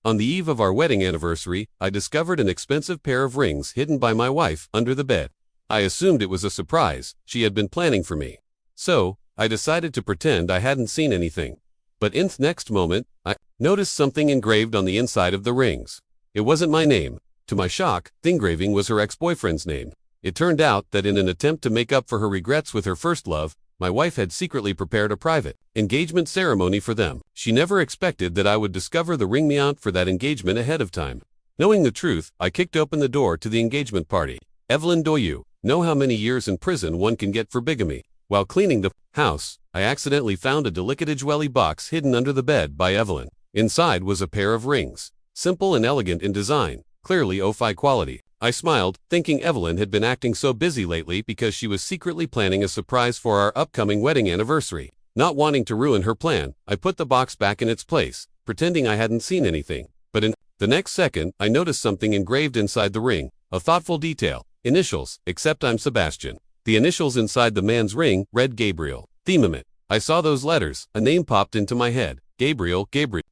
On the eve of our wedding anniversary, I discovered an expensive pair of rings hidden by my wife under the bed. I assumed it was a surprise she had been planning for me. So, I decided to pretend I hadn't seen anything. But in the next moment, I noticed something engraved on the inside of the rings. It wasn't my name. To my shock, the engraving was her ex-boyfriend's name. It turned out that in an attempt to make up for her regrets with her first love, my wife had secretly prepared a private engagement ceremony for them. She never expected that I would discover the ring amount for that engagement ahead of time. Knowing the truth, I kicked open the door to the engagement party. Evelyn, do you know how many years in prison one can get for bigamy? While cleaning the house, I accidentally found a delicate jewelry box hidden under the bed by Evelyn. Inside was a pair of rings, simple and elegant in design, clearly OFI quality. I smiled, thinking Evelyn had been acting so busy lately because she was secretly planning a surprise for our upcoming wedding anniversary. Not wanting to ruin her plan, I put the box back in its place, pretending I hadn't seen anything. But in the next second, I noticed something engraved inside the ring, a thoughtful detail. Initials, except I'm Sebastian. The initials inside the man's ring read Gabriel. Themamit. I saw those letters, a name popped into my head. Gabriel,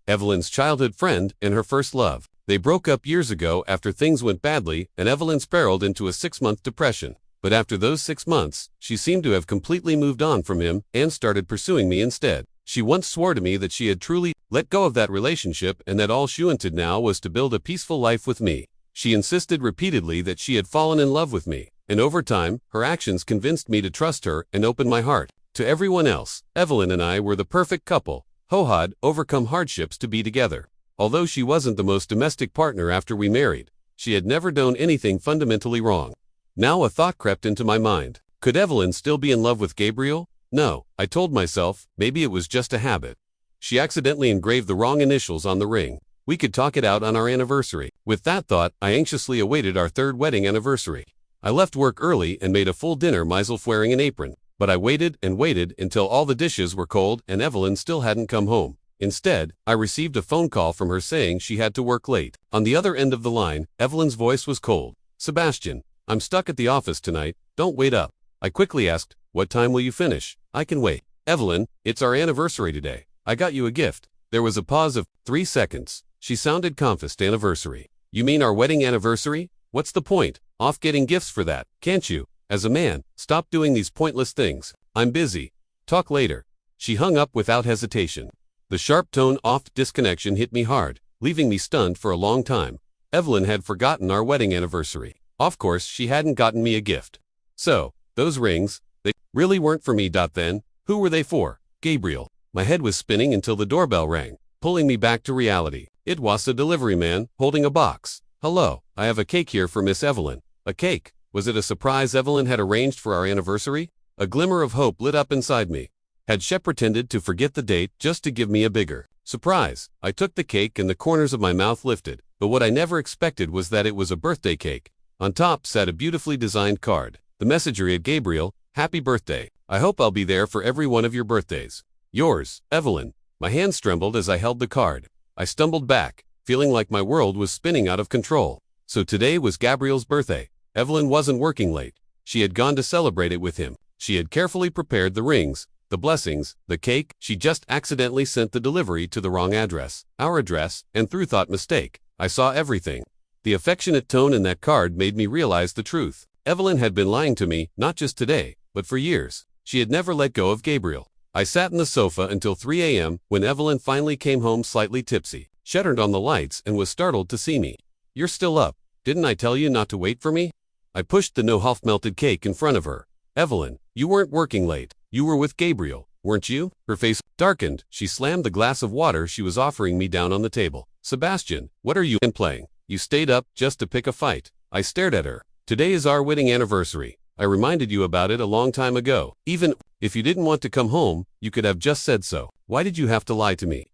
Evelyn's childhood friend and her first love. They broke up years ago after things went badly and Evelyn spiraled into a 6-month depression. But after those 6 months, she seemed to have completely moved on from him and started pursuing me instead. She once swore to me that she had truly let go of that relationship and that all she wanted now was to build a peaceful life with me. She insisted repeatedly that she had fallen in love with me, and over time, her actions convinced me to trust her and open my heart to everyone else. Evelyn and I were the perfect couple, who had overcome hardships to be together. Although she wasn't the most domestic partner after we married, she had never done anything fundamentally wrong. Now a thought crept into my mind. Could Evelyn still be in love with Gabriel? No, I told myself, maybe it was just a habit. She accidentally engraved the wrong initials on the ring. We could talk it out on our anniversary. With that thought, I anxiously awaited our third wedding anniversary. I left work early and made a full dinner, myself wearing an apron. But I waited and waited until all the dishes were cold and Evelyn still hadn't come home. Instead, I received a phone call from her saying she had to work late. On the other end of the line, Evelyn's voice was cold. Sebastian, I'm stuck at the office tonight, don't wait up. I quickly asked, what time will you finish? I can wait. Evelyn, it's our anniversary today. I got you a gift. There was a pause of 3 seconds. She sounded confused. Anniversary? You mean our wedding anniversary? What's the point? Off getting gifts for that, can't you? As a man, stop doing these pointless things. I'm busy. Talk later. She hung up without hesitation. The sharp tone off disconnection hit me hard, leaving me stunned for a long time. Evelyn had forgotten our wedding anniversary. Of course, she hadn't gotten me a gift. So, those rings, they really weren't for me. Then, who were they for? Gabriel. My head was spinning until the doorbell rang, pulling me back to reality. It was a delivery man, holding a box. Hello, I have a cake here for Miss Evelyn. A cake? Was it a surprise Evelyn had arranged for our anniversary? A glimmer of hope lit up inside me. Had she pretended to forget the date just to give me a bigger surprise? I took the cake and the corners of my mouth lifted, but what I never expected was that it was a birthday cake. On top sat a beautifully designed card. The message read, Gabriel, happy birthday. I hope I'll be there for every one of your birthdays. Yours, Evelyn. My hands trembled as I held the card. I stumbled back, feeling like my world was spinning out of control. So today was Gabriel's birthday. Evelyn wasn't working late. She had gone to celebrate it with him. She had carefully prepared the rings, the blessings, the cake. She just accidentally sent the delivery to the wrong address, our address, and through thought mistake, I saw everything. The affectionate tone in that card made me realize the truth. Evelyn had been lying to me, not just today, but for years. She had never let go of Gabriel. I sat in the sofa until 3 a.m. when Evelyn finally came home slightly tipsy. She turned on the lights and was startled to see me. You're still up. Didn't I tell you not to wait for me? I pushed the no half melted cake in front of her. Evelyn, you weren't working late. You were with Gabriel, weren't you? Her face darkened. She slammed the glass of water she was offering me down on the table. Sebastian, what are you playing? You stayed up just to pick a fight. I stared at her. Today is our wedding anniversary. I reminded you about it a long time ago. Even if you didn't want to come home, you could have just said so. Why did you have to lie to me?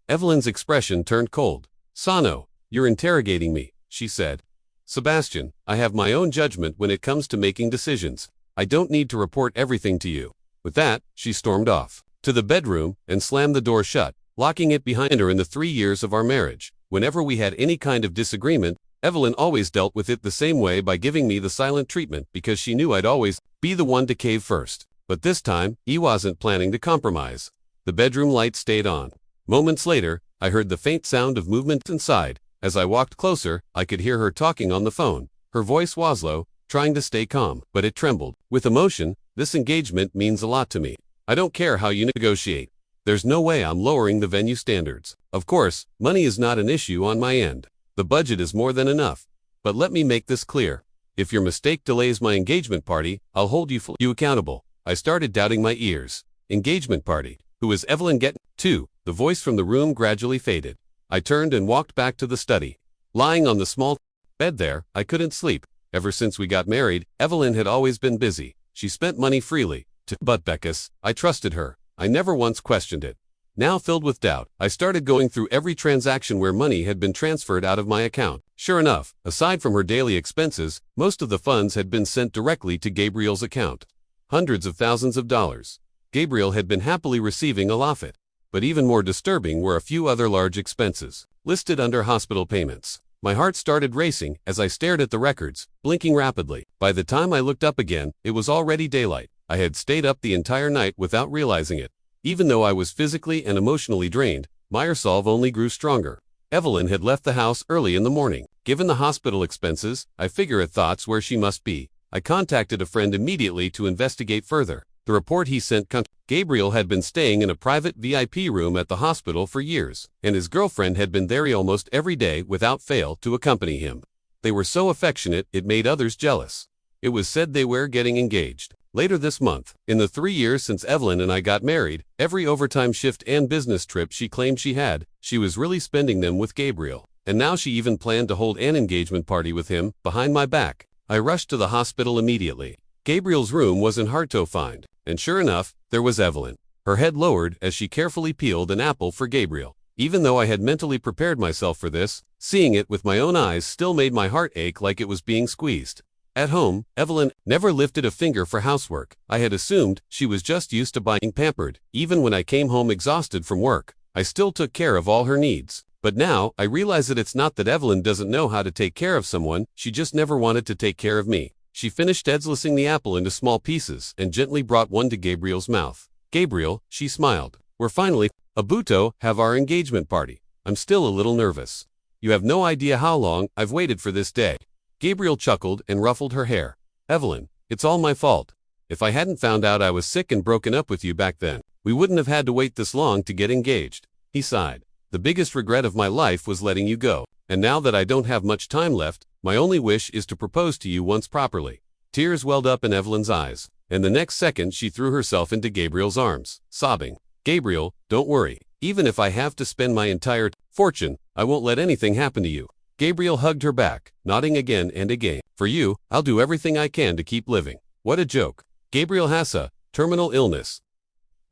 Evelyn's expression turned cold. Sano, you're interrogating me, she said. Sebastian, I have my own judgment when it comes to making decisions. I don't need to report everything to you. With that, she stormed off to the bedroom and slammed the door shut, locking it behind her. In the 3 years of our marriage, whenever we had any kind of disagreement, Evelyn always dealt with it the same way, by giving me the silent treatment, because she knew I'd always be the one to cave first. But this time, he wasn't planning to compromise. The bedroom light stayed on. Moments later, I heard the faint sound of movement inside. As I walked closer, I could hear her talking on the phone. Her voice was low, trying to stay calm, but it trembled. With emotion, this engagement means a lot to me. I don't care how you negotiate. There's no way I'm lowering the venue standards. Of course, money is not an issue on my end. The budget is more than enough. But let me make this clear. If your mistake delays my engagement party, I'll hold you accountable. I started doubting my ears. Engagement party. Who is Evelyn getting to? The voice from the room gradually faded. I turned and walked back to the study. Lying on the small bed there, I couldn't sleep. Ever since we got married, Evelyn had always been busy. She spent money freely. But Beckus, I trusted her. I never once questioned it. Now filled with doubt, I started going through every transaction where money had been transferred out of my account. Sure enough, aside from her daily expenses, most of the funds had been sent directly to Gabriel's account. Hundreds of thousands of dollars. Gabriel had been happily receiving all of it. But even more disturbing were a few other large expenses, listed under hospital payments. My heart started racing as I stared at the records, blinking rapidly. By the time I looked up again, it was already daylight. I had stayed up the entire night without realizing it. Even though I was physically and emotionally drained, my resolve only grew stronger. Evelyn had left the house early in the morning. Given the hospital expenses, I figure at thoughts where she must be. I contacted a friend immediately to investigate further. The report he sent Gabriel had been staying in a private VIP room at the hospital for years, and his girlfriend had been there almost every day without fail to accompany him. They were so affectionate it made others jealous. It was said they were getting engaged later this month. In the 3 years since Evelyn and I got married, every overtime shift and business trip she claimed she was really spending them with Gabriel. And now she even planned to hold an engagement party with him, behind my back. I rushed to the hospital immediately. Gabriel's room wasn't hard to find, and sure enough, there was Evelyn, her head lowered as she carefully peeled an apple for Gabriel. Even though I had mentally prepared myself for this, seeing it with my own eyes still made my heart ache like it was being squeezed. At home, Evelyn never lifted a finger for housework. I had assumed she was just used to being pampered. Even when I came home exhausted from work, I still took care of all her needs. But now, I realize that it's not that Evelyn doesn't know how to take care of someone, she just never wanted to take care of me. She finished slicing the apple into small pieces and gently brought one to Gabriel's mouth. Gabriel, she smiled. We're finally about to have our engagement party. I'm still a little nervous. You have no idea how long I've waited for this day. Gabriel chuckled and ruffled her hair. Evelyn, it's all my fault. If I hadn't found out I was sick and broken up with you back then, we wouldn't have had to wait this long to get engaged. He sighed. The biggest regret of my life was letting you go. And now that I don't have much time left, my only wish is to propose to you once properly. Tears welled up in Evelyn's eyes, and the next second she threw herself into Gabriel's arms, sobbing. Gabriel, don't worry. Even if I have to spend my entire fortune, I won't let anything happen to you. Gabriel hugged her back, nodding again and again. For you, I'll do everything I can to keep living. What a joke. Gabriel has a terminal illness.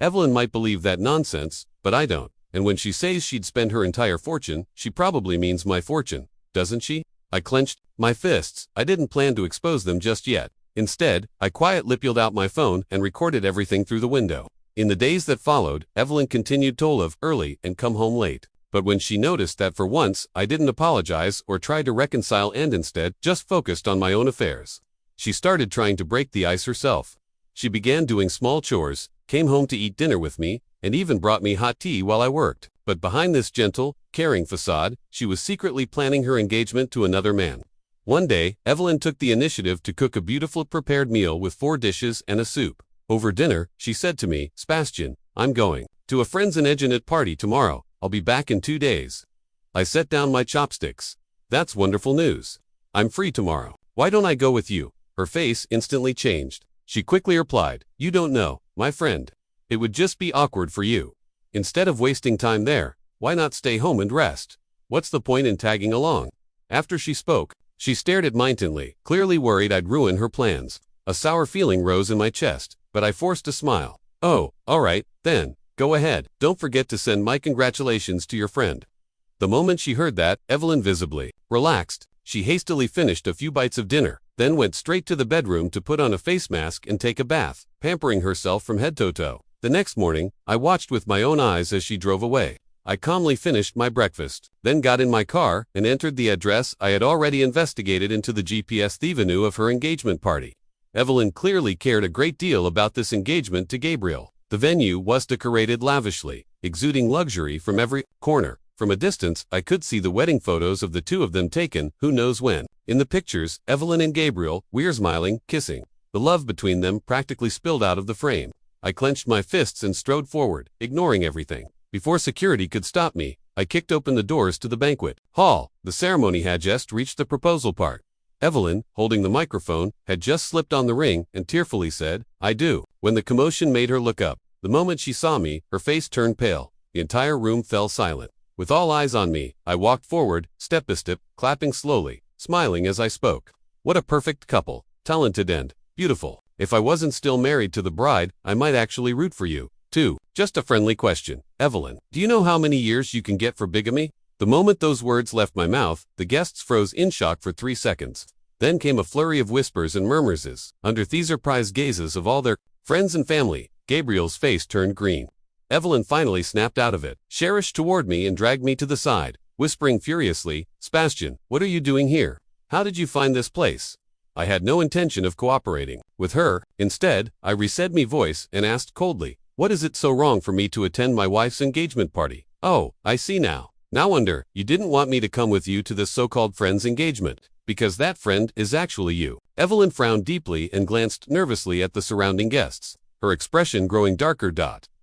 Evelyn might believe that nonsense, but I don't. And when she says she'd spend her entire fortune, she probably means my fortune, doesn't she? I clenched my fists. I didn't plan to expose them just yet. Instead, I quietly peeled out my phone and recorded everything through the window. In the days that followed, Evelyn continued to leave early and come home late. But when she noticed that for once, I didn't apologize or try to reconcile and instead just focused on my own affairs, she started trying to break the ice herself. She began doing small chores, came home to eat dinner with me, and even brought me hot tea while I worked. But behind this gentle, caring facade, she was secretly planning her engagement to another man. One day, Evelyn took the initiative to cook a beautifully prepared meal with 4 dishes and a soup. Over dinner, she said to me, Sebastian, I'm going to a friend's engagement party tomorrow. I'll be back in 2 days. I set down my chopsticks. That's wonderful news. I'm free tomorrow. Why don't I go with you? Her face instantly changed. She quickly replied, You don't know, my friend. It would just be awkward for you. Instead of wasting time there, why not stay home and rest? What's the point in tagging along? After she spoke, she stared at me intently, clearly worried I'd ruin her plans. A sour feeling rose in my chest, but I forced a smile. Oh, all right, then, go ahead. Don't forget to send my congratulations to your friend. The moment she heard that, Evelyn visibly relaxed. She hastily finished a few bites of dinner, then went straight to the bedroom to put on a face mask and take a bath, pampering herself from head to toe. The next morning, I watched with my own eyes as she drove away. I calmly finished my breakfast, then got in my car and entered the address I had already investigated into the GPS venue of her engagement party. Evelyn clearly cared a great deal about this engagement to Gabriel. The venue was decorated lavishly, exuding luxury from every corner. From a distance, I could see the wedding photos of the two of them taken who knows when. In the pictures, Evelyn and Gabriel were smiling, kissing. The love between them practically spilled out of the frame. I clenched my fists and strode forward, ignoring everything. Before security could stop me, I kicked open the doors to the banquet hall. The ceremony had just reached the proposal part. Evelyn, holding the microphone, had just slipped on the ring and tearfully said, "I do." When the commotion made her look up, the moment she saw me, her face turned pale. The entire room fell silent. With all eyes on me, I walked forward, step by step, clapping slowly, smiling as I spoke. What a perfect couple, talented and beautiful. If I wasn't still married to the bride, I might actually root for you, too. Just a friendly question. Evelyn, do you know how many years you can get for bigamy? The moment those words left my mouth, the guests froze in shock for 3 seconds. Then came a flurry of whispers and murmurs. Under the surprised gazes of all their friends and family, Gabriel's face turned green. Evelyn finally snapped out of it, cherished toward me and dragged me to the side, whispering furiously, "Sebastian, what are you doing here? How did you find this place?" I had no intention of cooperating with her. Instead, I reset my voice and asked coldly, "What is it so wrong for me to attend my wife's engagement party?" "Oh, I see now. Now wonder, you didn't want me to come with you to this so-called friend's engagement, because that friend is actually you." Evelyn frowned deeply and glanced nervously at the surrounding guests, her expression growing darker.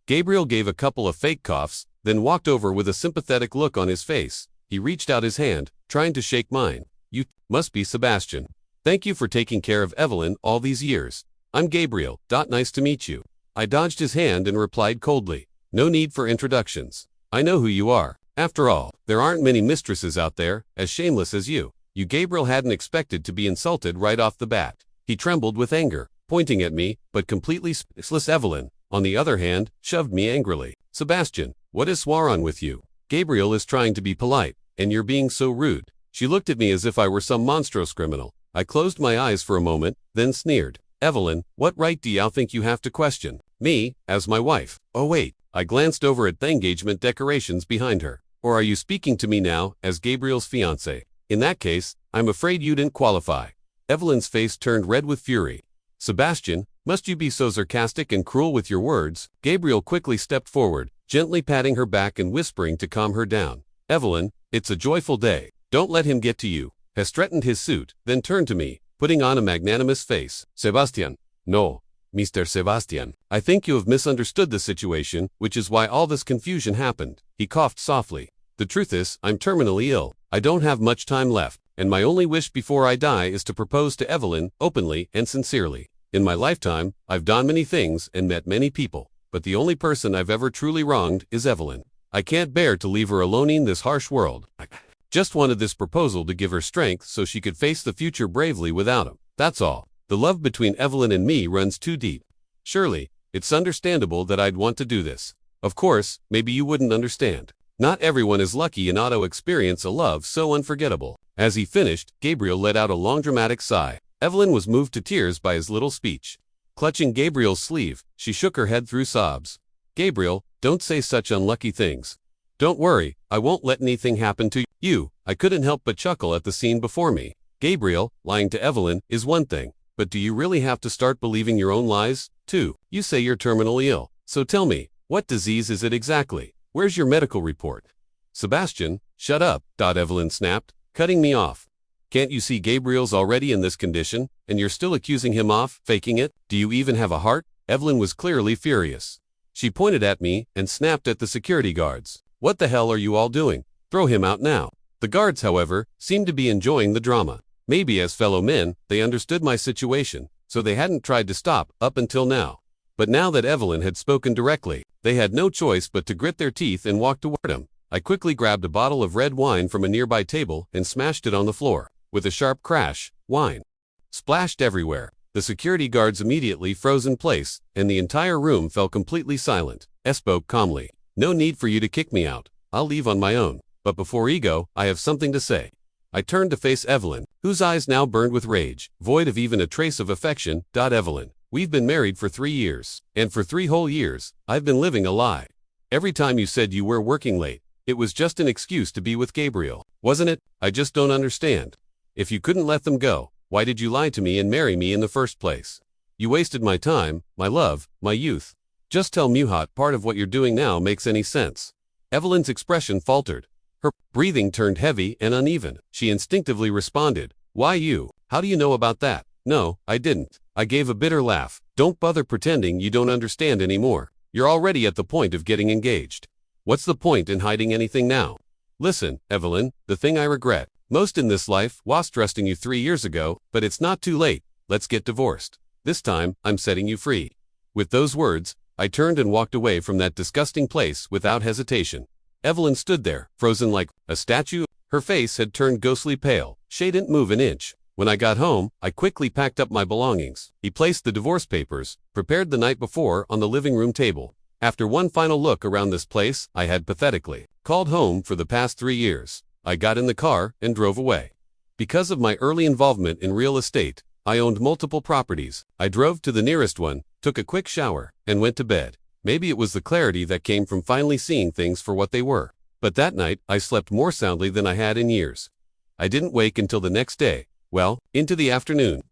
Gabriel gave a couple of fake coughs, then walked over with a sympathetic look on his face. He reached out his hand, trying to shake mine. "You must be Sebastian. Thank you for taking care of Evelyn all these years. I'm Gabriel. Nice to meet you." I dodged his hand and replied coldly, "No need for introductions. I know who you are. After all, there aren't many mistresses out there as shameless as you." Gabriel hadn't expected to be insulted right off the bat. He trembled with anger, pointing at me, but completely speechless. Evelyn, on the other hand, shoved me angrily. "Sebastian, what is wrong with you? Gabriel is trying to be polite, and you're being so rude." She looked at me as if I were some monstrous criminal. I closed my eyes for a moment, then sneered. "Evelyn, what right do you think you have to question me as my wife?" "Oh wait." I glanced over at the engagement decorations behind her. "Or are you speaking to me now as Gabriel's fiancé? In that case, I'm afraid you didn't qualify." Evelyn's face turned red with fury. "Sebastian, must you be so sarcastic and cruel with your words?" Gabriel quickly stepped forward, gently patting her back and whispering to calm her down. "Evelyn, it's a joyful day. Don't let him get to you." He straightened his suit, then turned to me, putting on a magnanimous face. "Sebastian." "No, Mr. Sebastian. I think you have misunderstood the situation, which is why all this confusion happened." He coughed softly. "The truth is, I'm terminally ill. I don't have much time left, and my only wish before I die is to propose to Evelyn, openly and sincerely. In my lifetime, I've done many things and met many people, but the only person I've ever truly wronged is Evelyn. I can't bear to leave her alone in this harsh world. I just wanted this proposal to give her strength so she could face the future bravely without him. That's all. The love between Evelyn and me runs too deep. Surely, it's understandable that I'd want to do this. Of course, maybe you wouldn't understand. Not everyone is lucky and to experience a love so unforgettable." As he finished, Gabriel let out a long dramatic sigh. Evelyn was moved to tears by his little speech. Clutching Gabriel's sleeve, she shook her head through sobs. "Gabriel, don't say such unlucky things. Don't worry, I won't let anything happen to you." I couldn't help but chuckle at the scene before me. Gabriel, lying to Evelyn is one thing, but do you really have to start believing your own lies, too? You say you're terminally ill, so tell me, what disease is it exactly? Where's your medical report? "Sebastian, shut up," Evelyn snapped, cutting me off. "Can't you see Gabriel's already in this condition, and you're still accusing him of faking it? Do you even have a heart?" Evelyn was clearly furious. She pointed at me and snapped at the security guards. "What the hell are you all doing? Throw him out now." The guards, however, seemed to be enjoying the drama. Maybe as fellow men, they understood my situation, so they hadn't tried to stop up until now. But now that Evelyn had spoken directly, they had no choice but to grit their teeth and walk toward him. I quickly grabbed a bottle of red wine from a nearby table and smashed it on the floor. With a sharp crash, wine splashed everywhere. The security guards immediately froze in place, and the entire room fell completely silent. I spoke calmly. "No need for you to kick me out. I'll leave on my own. But before I go, I have something to say." I turned to face Evelyn, whose eyes now burned with rage, void of even a trace of affection. "Evelyn, we've been married for 3 years, and for 3 whole years, I've been living a lie. Every time you said you were working late, it was just an excuse to be with Gabriel, wasn't it? I just don't understand. If you couldn't let them go, why did you lie to me and marry me in the first place? You wasted my time, my love, my youth. Just tell me how part of what you're doing now makes any sense." Evelyn's expression faltered. Her breathing turned heavy and uneven. She instinctively responded, "Why you? How do you know about that?" "No, I didn't." I gave a bitter laugh. "Don't bother pretending you don't understand anymore. You're already at the point of getting engaged. What's the point in hiding anything now? Listen, Evelyn, the thing I regret most in this life was trusting you 3 years ago, but it's not too late. Let's get divorced. This time, I'm setting you free." With those words, I turned and walked away from that disgusting place without hesitation. Evelyn stood there, frozen like a statue. Her face had turned ghostly pale. She didn't move an inch. When I got home, I quickly packed up my belongings. He placed the divorce papers, prepared the night before, on the living room table. After one final look around this place I had pathetically called home for the past 3 years, I got in the car and drove away. Because of my early involvement in real estate, I owned multiple properties. I drove to the nearest one, took a quick shower, and went to bed. Maybe it was the clarity that came from finally seeing things for what they were. But that night, I slept more soundly than I had in years. I didn't wake until the next day, well, into the afternoon.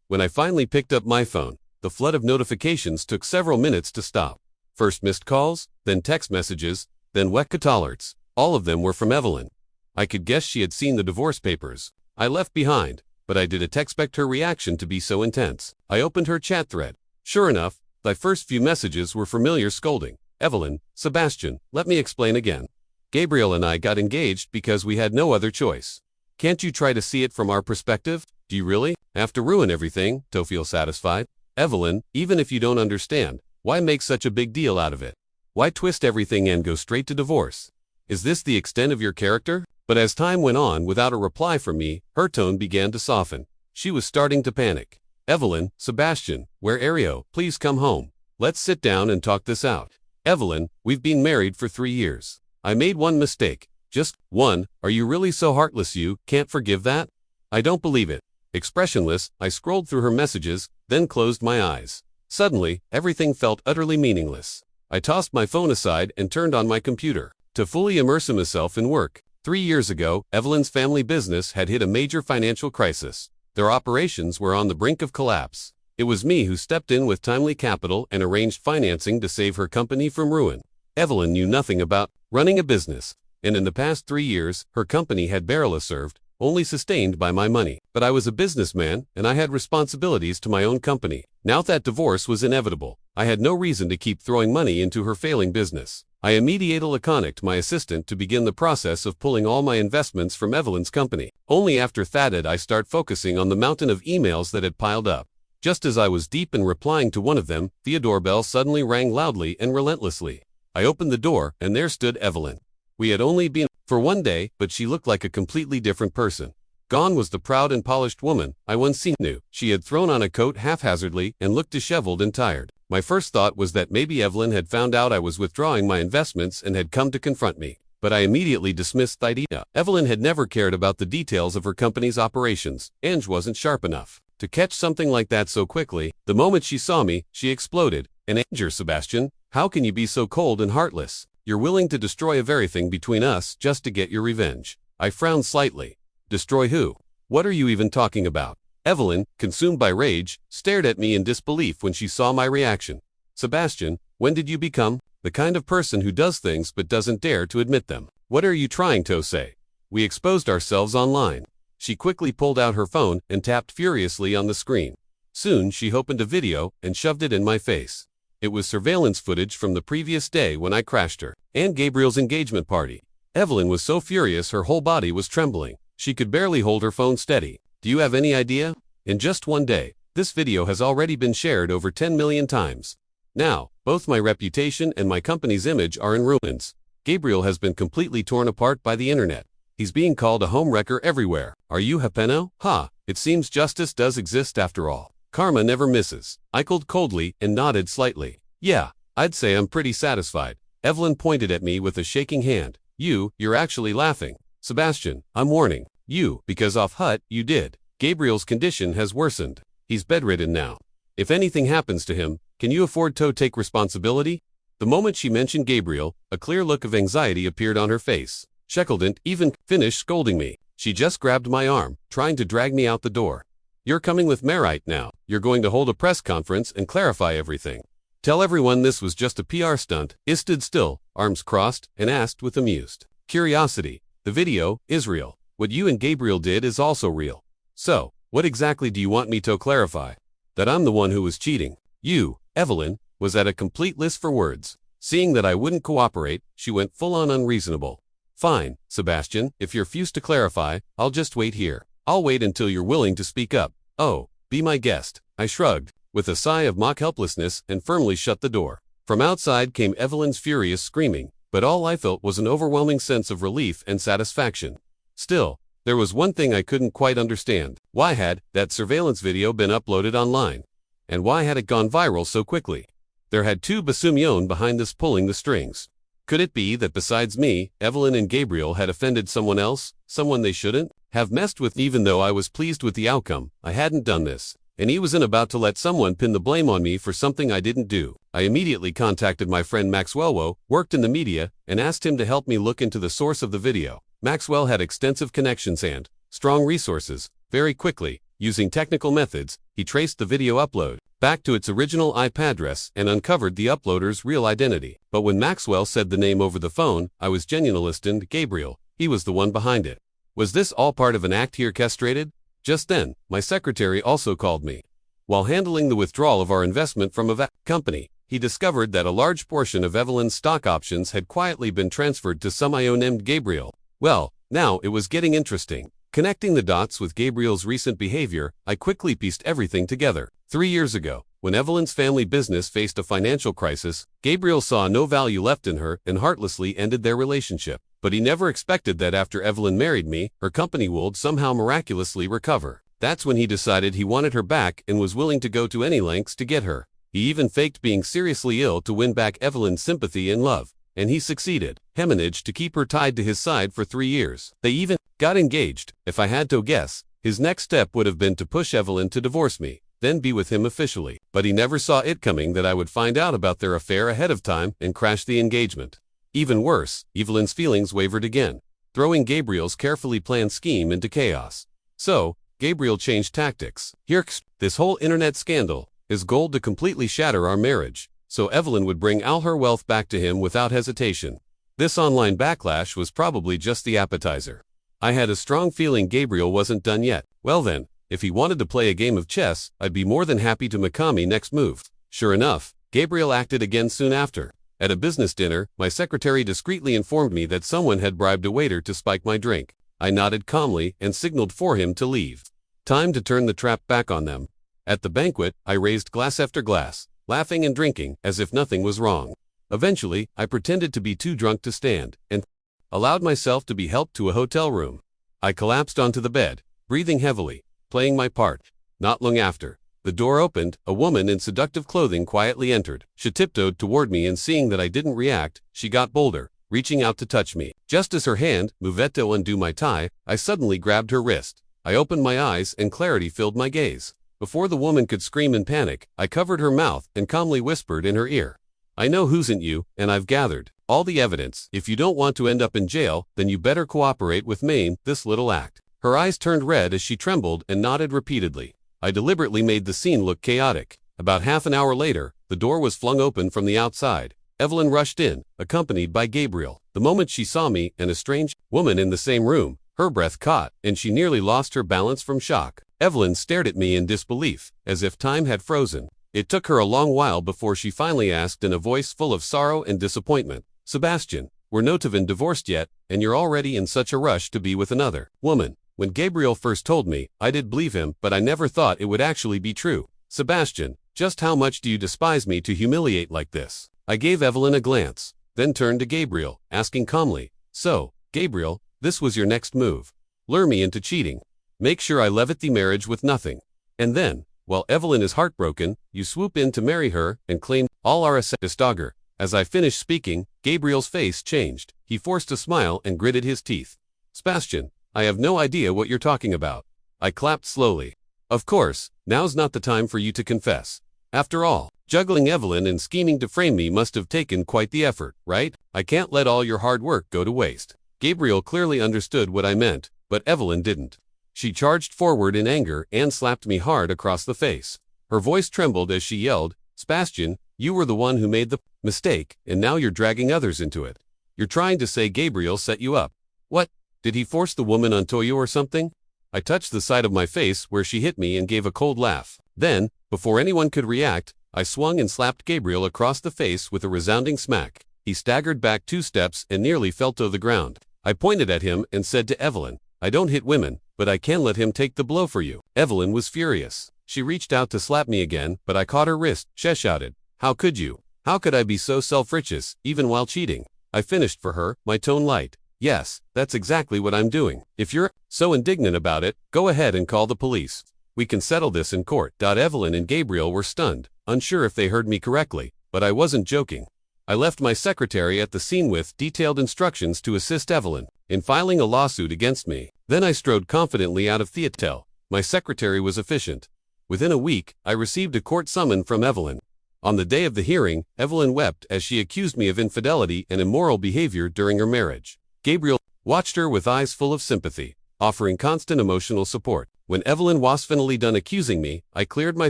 When I finally picked up my phone, the flood of notifications took several minutes to stop. First missed calls, then text messages, then weckat alerts. All of them were from Evelyn. I could guess she had seen the divorce papers I left behind, but I didn't expect her reaction to be so intense. I opened her chat thread. Sure enough, the first few messages were familiar scolding. "Evelyn, Sebastian, let me explain again. Gabriel and I got engaged because we had no other choice. Can't you try to see it from our perspective? Do you really have to ruin everything to feel satisfied? Evelyn, even if you don't understand, why make such a big deal out of it? Why twist everything and go straight to divorce? Is this the extent of your character?" But as time went on without a reply from me, her tone began to soften. She was starting to panic. "Evelyn, Sebastian, where are you? Please come home. Let's sit down and talk this out. Evelyn, we've been married for 3 years. I made one mistake. Just one. Are you really so heartless you can't forgive that? I don't believe it." Expressionless, I scrolled through her messages, then closed my eyes. Suddenly, everything felt utterly meaningless. I tossed my phone aside and turned on my computer to fully immerse myself in work. 3 years ago, Evelyn's family business had hit a major financial crisis. Their operations were on the brink of collapse. It was me who stepped in with timely capital and arranged financing to save her company from ruin. Evelyn knew nothing about running a business, and in the past 3 years, her company had barely served, only sustained by my money. But I was a businessman, and I had responsibilities to my own company. Now that divorce was inevitable, I had no reason to keep throwing money into her failing business. I immediately contacted my assistant to begin the process of pulling all my investments from Evelyn's company. Only after that did I start focusing on the mountain of emails that had piled up. Just as I was deep in replying to one of them, the doorbell suddenly rang loudly and relentlessly. I opened the door, and there stood Evelyn. We had only been for 1 day, but she looked like a completely different person. Gone was the proud and polished woman I once knew. She had thrown on a coat haphazardly and looked disheveled and tired. My first thought was that maybe Evelyn had found out I was withdrawing my investments and had come to confront me. But I immediately dismissed the idea. Evelyn had never cared about the details of her company's operations. Ange wasn't sharp enough to catch something like that so quickly. The moment she saw me, she exploded. "An anger, Sebastian? How can you be so cold and heartless? You're willing to destroy everything between us just to get your revenge." I frowned slightly. "Destroy who? What are you even talking about?" Evelyn, consumed by rage, stared at me in disbelief when she saw my reaction. "Sebastian, when did you become the kind of person who does things but doesn't dare to admit them? What are you trying to say? We exposed ourselves online." She quickly pulled out her phone and tapped furiously on the screen. Soon she opened a video and shoved it in my face. It was surveillance footage from the previous day when I crashed her and Gabriel's engagement party. Evelyn was so furious her whole body was trembling. She could barely hold her phone steady. Do you have any idea? In just 1 day, this video has already been shared over 10 million times. Now, both my reputation and my company's image are in ruins. Gabriel has been completely torn apart by the internet. He's being called a homewrecker everywhere. Are you Hapeno? Ha, it seems justice does exist after all. Karma never misses. I called coldly and nodded slightly. Yeah, I'd say I'm pretty satisfied. Evelyn pointed at me with a shaking hand. You're actually laughing. Sebastian, I'm warning you, because off hut, you did. Gabriel's condition has worsened. He's bedridden now. If anything happens to him, can you afford to take responsibility? The moment she mentioned Gabriel, a clear look of anxiety appeared on her face. She didn't even finish scolding me. She just grabbed my arm, trying to drag me out the door. You're coming with me right now. You're going to hold a press conference and clarify everything. Tell everyone this was just a PR stunt. I stood still, arms crossed, and asked with amused curiosity, The video is real. What you and Gabriel did is also real. So, what exactly do you want me to clarify? That I'm the one who was cheating. You, Evelyn, was at a complete loss for words. Seeing that I wouldn't cooperate, she went full-on unreasonable. Fine, Sebastian, if you're refused to clarify, I'll just wait here. I'll wait until you're willing to speak up. Oh, be my guest. I shrugged, with a sigh of mock helplessness, and firmly shut the door. From outside came Evelyn's furious screaming, but all I felt was an overwhelming sense of relief and satisfaction. Still, there was one thing I couldn't quite understand. Why had that surveillance video been uploaded online? And why had it gone viral so quickly? There had two Basumyon behind this pulling the strings. Could it be that besides me, Evelyn and Gabriel had offended someone else, someone they shouldn't have messed with? Even though I was pleased with the outcome, I hadn't done this, and he wasn't about to let someone pin the blame on me for something I didn't do. I immediately contacted my friend Maxwell, who worked in the media, and asked him to help me look into the source of the video. Maxwell had extensive connections and strong resources. Very quickly, using technical methods, he traced the video upload back to its original IP address and uncovered the uploader's real identity. But when Maxwell said the name over the phone, I was genuinely stunned. Gabriel, he was the one behind it. Was this all part of an act he orchestrated? Just then, my secretary also called me. While handling the withdrawal of our investment from a company, he discovered that a large portion of Evelyn's stock options had quietly been transferred to some IO named Gabriel. Well, now it was getting interesting. Connecting the dots with Gabriel's recent behavior, I quickly pieced everything together. 3 years ago, when Evelyn's family business faced a financial crisis, Gabriel saw no value left in her and heartlessly ended their relationship. But he never expected that after Evelyn married me, her company would somehow miraculously recover. That's when he decided he wanted her back and was willing to go to any lengths to get her. He even faked being seriously ill to win back Evelyn's sympathy and love. And he succeeded. He managed to keep her tied to his side for 3 years. They even got engaged. If I had to guess, his next step would have been to push Evelyn to divorce me, then be with him officially. But he never saw it coming that I would find out about their affair ahead of time and crash the engagement. Even worse, Evelyn's feelings wavered again, throwing Gabriel's carefully planned scheme into chaos. So, Gabriel changed tactics. Here's this whole internet scandal, his goal to completely shatter our marriage, so Evelyn would bring all her wealth back to him without hesitation. This online backlash was probably just the appetizer. I had a strong feeling Gabriel wasn't done yet. Well then, if he wanted to play a game of chess, I'd be more than happy to Mikami next move. Sure enough, Gabriel acted again soon after. At a business dinner, my secretary discreetly informed me that someone had bribed a waiter to spike my drink. I nodded calmly and signaled for him to leave. Time to turn the trap back on them. At the banquet, I raised glass after glass, laughing and drinking as if nothing was wrong. Eventually, I pretended to be too drunk to stand, and allowed myself to be helped to a hotel room. I collapsed onto the bed, breathing heavily, playing my part. Not long after, the door opened, a woman in seductive clothing quietly entered. She tiptoed toward me and seeing that I didn't react, she got bolder, reaching out to touch me. Just as her hand moved to undo my tie, I suddenly grabbed her wrist. I opened my eyes and clarity filled my gaze. Before the woman could scream in panic, I covered her mouth and calmly whispered in her ear, "I know who's in you, and I've gathered all the evidence. If you don't want to end up in jail, then you better cooperate with me in this little act." Her eyes turned red as she trembled and nodded repeatedly. I deliberately made the scene look chaotic. About half an hour later, the door was flung open from the outside. Evelyn rushed in, accompanied by Gabriel. The moment she saw me and a strange woman in the same room, her breath caught, and she nearly lost her balance from shock. Evelyn stared at me in disbelief, as if time had frozen. It took her a long while before she finally asked in a voice full of sorrow and disappointment, "Sebastian, we're not even divorced yet, and you're already in such a rush to be with another woman." When Gabriel first told me, I did believe him, but I never thought it would actually be true. "Sebastian, just how much do you despise me to humiliate like this?" I gave Evelyn a glance, then turned to Gabriel, asking calmly, "So, Gabriel, this was your next move. Lure me into cheating. Make sure I leave the marriage with nothing. And then, while Evelyn is heartbroken, you swoop in to marry her and claim all our assets." Dogger. As I finished speaking, Gabriel's face changed. He forced a smile and gritted his teeth. "Sebastian, I have no idea what you're talking about." I clapped slowly. "Of course, now's not the time for you to confess. After all, juggling Evelyn and scheming to frame me must have taken quite the effort, right? I can't let all your hard work go to waste." Gabriel clearly understood what I meant, but Evelyn didn't. She charged forward in anger and slapped me hard across the face. Her voice trembled as she yelled, "Sebastian, you were the one who made the mistake, and now you're dragging others into it. You're trying to say Gabriel set you up." "What? Did he force the woman onto you or something? I touched the side of my face where she hit me and gave a cold laugh. Then, before anyone could react, I swung and slapped Gabriel across the face with a resounding smack. He staggered back 2 steps and nearly fell to the ground. I pointed at him and said to Evelyn, "I don't hit women, but I can let him take the blow for you." Evelyn was furious. She reached out to slap me again, but I caught her wrist. She shouted, "How could you? How could I be so self-righteous, even while cheating?" I finished for her, my tone light. "Yes, that's exactly what I'm doing. If you're so indignant about it, go ahead and call the police. We can settle this in court." Evelyn and Gabriel were stunned, unsure if they heard me correctly, but I wasn't joking. I left my secretary at the scene with detailed instructions to assist Evelyn in filing a lawsuit against me. Then I strode confidently out of theater. My secretary was efficient. Within a week, I received a court summons from Evelyn. On the day of the hearing, Evelyn wept as she accused me of infidelity and immoral behavior during her marriage. Gabriel watched her with eyes full of sympathy, offering constant emotional support. When Evelyn was finally done accusing me, I cleared my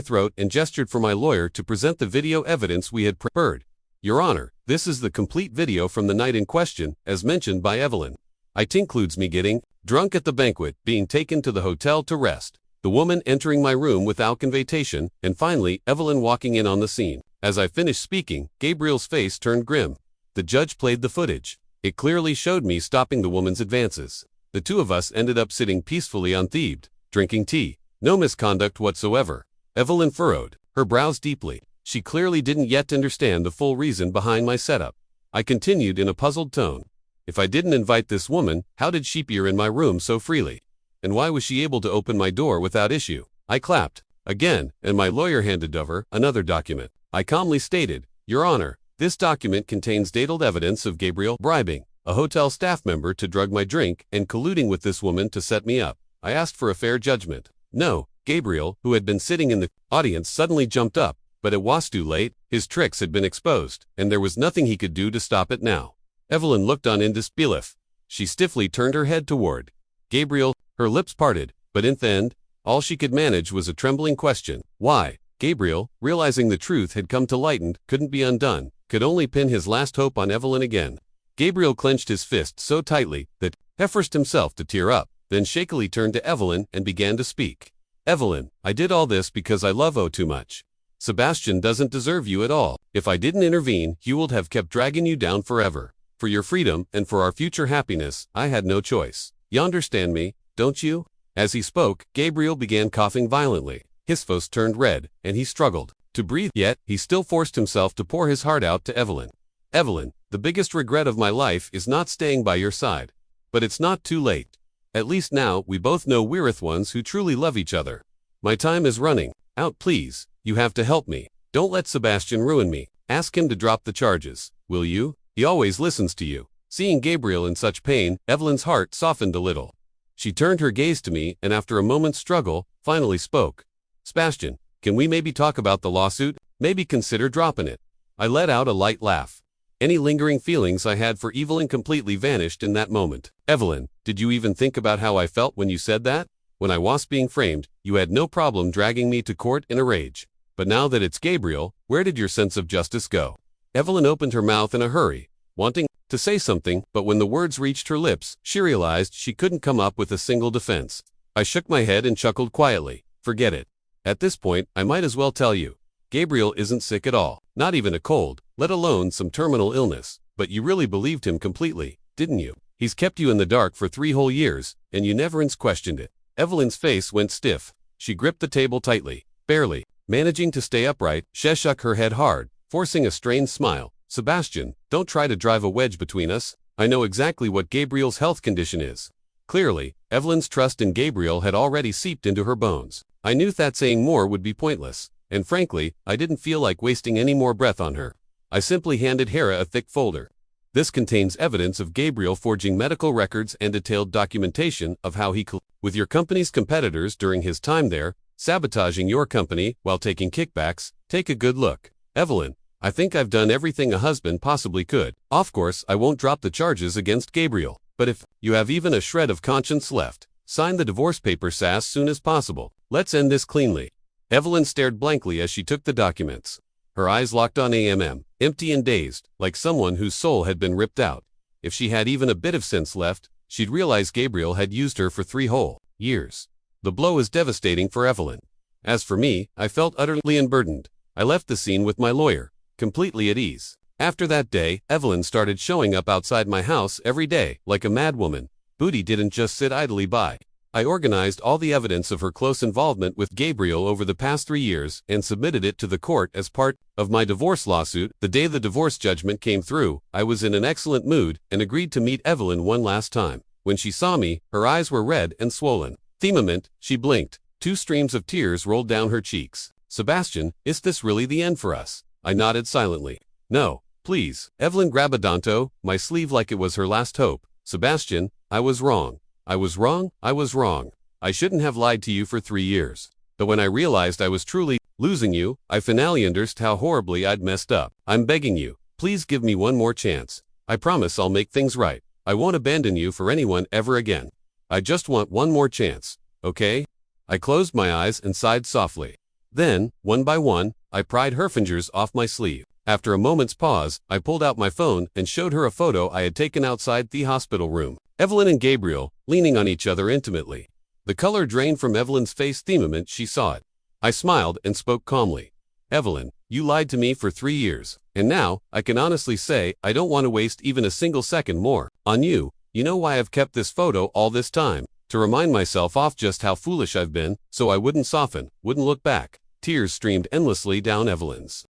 throat and gestured for my lawyer to present the video evidence we had prepared. "Your Honor, this is the complete video from the night in question, as mentioned by Evelyn. It includes me getting drunk at the banquet, being taken to the hotel to rest, the woman entering my room without invitation, and finally, Evelyn walking in on the scene." As I finished speaking, Gabriel's face turned grim. The judge played the footage. It clearly showed me stopping the woman's advances. The 2 of us ended up sitting peacefully untheved, drinking tea. No misconduct whatsoever. Evelyn furrowed her brows deeply. She clearly didn't yet understand the full reason behind my setup. I continued in a puzzled tone. If I didn't invite this woman, how did she appear in my room so freely? And why was she able to open my door without issue? I clapped again, and my lawyer handed over another document. I calmly stated, "Your Honor, this document contains detailed evidence of Gabriel bribing a hotel staff member to drug my drink and colluding with this woman to set me up." I asked for a fair judgment. No, Gabriel, who had been sitting in the audience, suddenly jumped up, but it was too late. His tricks had been exposed, and there was nothing he could do to stop it now. Evelyn looked on in disbelief. She stiffly turned her head toward Gabriel, her lips parted, but in the end, all she could manage was a trembling question. "Why?" Gabriel, realizing the truth had come to light and couldn't be undone, could only pin his last hope on Evelyn again. Gabriel clenched his fist so tightly that he forced himself to tear up, then shakily turned to Evelyn and began to speak. "Evelyn, I did all this because I love you too much. Sebastian doesn't deserve you at all. If I didn't intervene, he would have kept dragging you down forever. For your freedom and for our future happiness, I had no choice. You understand me, don't you?" As he spoke, Gabriel began coughing violently. His face turned red, and he struggled to breathe, yet he still forced himself to pour his heart out to Evelyn. "Evelyn, the biggest regret of my life is not staying by your side. But it's not too late. At least now, we both know we're ones who truly love each other. My time is running out, please. You have to help me. Don't let Sebastian ruin me. Ask him to drop the charges, will you? He always listens to you." Seeing Gabriel in such pain, Evelyn's heart softened a little. She turned her gaze to me and after a moment's struggle, finally spoke. "Sebastian, can we maybe talk about the lawsuit? Maybe consider dropping it." I let out a light laugh. Any lingering feelings I had for Evelyn completely vanished in that moment. "Evelyn, did you even think about how I felt when you said that? When I was being framed, you had no problem dragging me to court in a rage. But now that it's Gabriel, where did your sense of justice go?" Evelyn opened her mouth in a hurry, wanting to say something, but when the words reached her lips, she realized she couldn't come up with a single defense. I shook my head and chuckled quietly. "Forget it. At this point, I might as well tell you. Gabriel isn't sick at all, not even a cold, let alone some terminal illness. But you really believed him completely, didn't you? He's kept you in the dark for 3 whole years, and you never once questioned it." Evelyn's face went stiff. She gripped the table tightly, barely managing to stay upright. She shook her head hard, forcing a strained smile. "Sebastian, don't try to drive a wedge between us. I know exactly what Gabriel's health condition is." Clearly, Evelyn's trust in Gabriel had already seeped into her bones. I knew that saying more would be pointless, and frankly, I didn't feel like wasting any more breath on her. I simply handed Hera a thick folder. "This contains evidence of Gabriel forging medical records and detailed documentation of how he colluded with your company's competitors during his time there, sabotaging your company while taking kickbacks. Take a good look. Evelyn, I think I've done everything a husband possibly could. Of course, I won't drop the charges against Gabriel, but if you have even a shred of conscience left, sign the divorce papers as soon as possible. Let's end this cleanly." Evelyn stared blankly as she took the documents. Her eyes locked on empty and dazed, like someone whose soul had been ripped out. If she had even a bit of sense left, she'd realized Gabriel had used her for 3 whole years. The blow was devastating for Evelyn. As for me, I felt utterly unburdened. I left the scene with my lawyer, completely at ease. After that day, Evelyn started showing up outside my house every day, like a madwoman. Booty didn't just sit idly by. I organized all the evidence of her close involvement with Gabriel over the past 3 years and submitted it to the court as part of my divorce lawsuit. The day the divorce judgment came through, I was in an excellent mood and agreed to meet Evelyn one last time. When she saw me, her eyes were red and swollen. The moment she blinked, 2 streams of tears rolled down her cheeks. Sebastian, is this really the end for us? I nodded silently. No, please. Evelyn grabbed Adonto, my sleeve like it was her last hope. Sebastian, I was wrong. I was wrong. I shouldn't have lied to you for 3 years. But when I realized I was truly losing you, I finally understood how horribly I'd messed up. I'm begging you, please give me one more chance. I promise I'll make things right. I won't abandon you for anyone ever again. I just want one more chance, okay? I closed my eyes and sighed softly. Then, one by one, I pried her fingers off my sleeve. After a moment's pause, I pulled out my phone and showed her a photo I had taken outside the hospital room. Evelyn and Gabriel, leaning on each other intimately. The color drained from Evelyn's face the moment she saw it. I smiled and spoke calmly. Evelyn, you lied to me for 3 years, and now, I can honestly say, I don't want to waste even a single second more on you. You know why I've kept this photo all this time? To remind myself of just how foolish I've been, so I wouldn't soften, wouldn't look back. Tears streamed endlessly down Evelyn's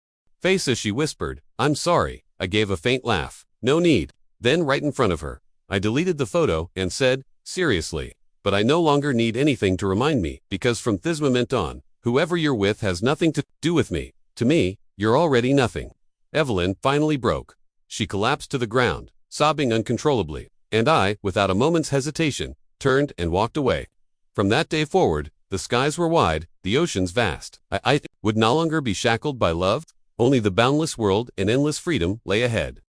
face as she whispered, I'm sorry. I gave a faint laugh. No need. Then right in front of her, I deleted the photo and said, seriously, but I no longer need anything to remind me, because from this moment on, whoever you're with has nothing to do with me. To me, you're already nothing. Evelyn finally broke. She collapsed to the ground, sobbing uncontrollably, and I, without a moment's hesitation, turned and walked away. From that day forward, the skies were wide, the oceans vast. I would no longer be shackled by love. Only the boundless world and endless freedom lay ahead.